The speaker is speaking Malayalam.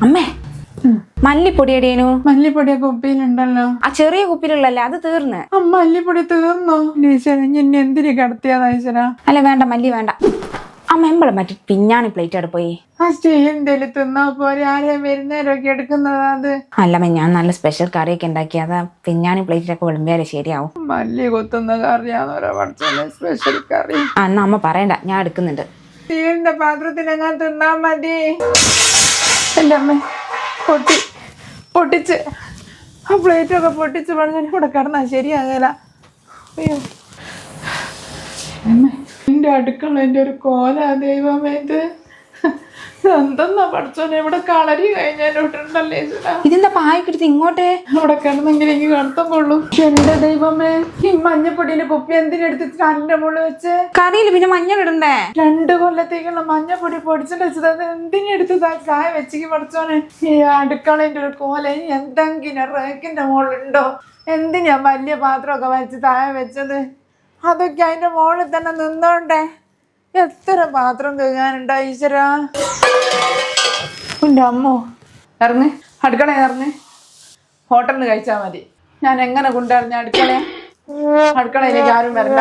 അമ്മേ മല്ലിപ്പൊടി എടിയേനു. മല്ലിപ്പൊടിയൊക്കെ കുപ്പിയിലുണ്ടല്ലോ. ആ ചെറിയ കുപ്പിയിലുള്ളല്ലേ, അത് തീർന്ന്. മല്ലിപ്പൊടി തീർന്നോ? ഈശ്വര ഇനി എന്തിനു കടത്തിയാ ഈശ്വര. അല്ല വേണ്ട, മല്ലി വേണ്ട. അമ്മ എമ്പളെ മറ്റേ പിഞ്ഞാണി പ്ലേറ്റ് അവിടെ പോയി. ആ സ്റ്റീലിന്റെ തിന്നാ പോരെ, ആരെയും വരുന്നേരൊക്കെ എടുക്കുന്നതാ അത്. അല്ലമ്മ, ഞാൻ നല്ല സ്പെഷ്യൽ കറിയൊക്കെ ഉണ്ടാക്കി, അതാ പിഞ്ഞാണി പ്ലേറ്റിലൊക്കെ വിളമ്പിയാലേ ശരിയാവും. മല്ലി കൊത്തുന്ന കറിയാന്നോരോ പഠിച്ചോനെ, സ്പെഷ്യൽ കറി. എന്നാ അമ്മ പറയണ്ട, ഞാൻ എടുക്കുന്നുണ്ട്. സ്റ്റീലിന്റെ പാത്രത്തിലെങ്ങാൻ തിന്നാ മതി. എന്റെ അമ്മ പൊട്ടിച്ച് ആ പ്ലേറ്റൊക്കെ പൊട്ടിച്ച് പറഞ്ഞാൽ ഇവിടെ കിടന്നാ ശരിയാകല. അയ്യോ എന്റെ അടുക്കള എന്റെ ഒരു കോല, ദൈവമേ ഇത് എന്തെന്നാ പഠിച്ചോനെ, ഇവിടെ കളരി കഴിഞ്ഞാലോട്ടുണ്ടല്ലേ. ഇതിന്റെ പായ്ക്കെടുത്ത് ഇങ്ങോട്ടേ അവിടെ കിടന്നെങ്കിൽ എനിക്ക് കടത്തം കൊള്ളൂ. എന്റെ ദൈവമേ, ഈ മഞ്ഞപ്പൊടിയിലെ കുപ്പി എന്തിനെടുത്ത് കല്ലിന്റെ മുകളിൽ വെച്ച്? കറിയിൽ പിന്നെ മഞ്ഞൾ ഇടണ്ടേ? 2 കൊല്ലത്തേക്കുള്ള മഞ്ഞപ്പൊടി പൊടിച്ചിട്ട് വെച്ചത്, അത് എന്തിനെടുത്ത് ചായ വെച്ചേക്ക് പഠിച്ചോനെ. ഈ അടുക്കളേന്റെ ഒരു കോല എന്തെങ്കിലും റേക്കിന്റെ മുകളിലുണ്ടോ? എന്തിനാ വലിയ പാത്രമൊക്കെ വലിച്ച് താഴെ വെച്ചത്? അതൊക്കെ അതിന്റെ മുകളിൽ തന്നെ നിന്നോണ്ടേ. എത്ര പാത്രം കഴുകാനുണ്ടോ ഈശ്വരാ. എൻ്റെ അമ്മോ, ഇറങ്ങ് അടുക്കള ഇറങ്ങ്. ഹോട്ടലിൽ നിന്ന് കഴിച്ചാൽ മതി. ഞാൻ എങ്ങനെ കൊണ്ടുവരുന്ന അടുക്കളയിലേക്ക് ആരും വരണ്ട.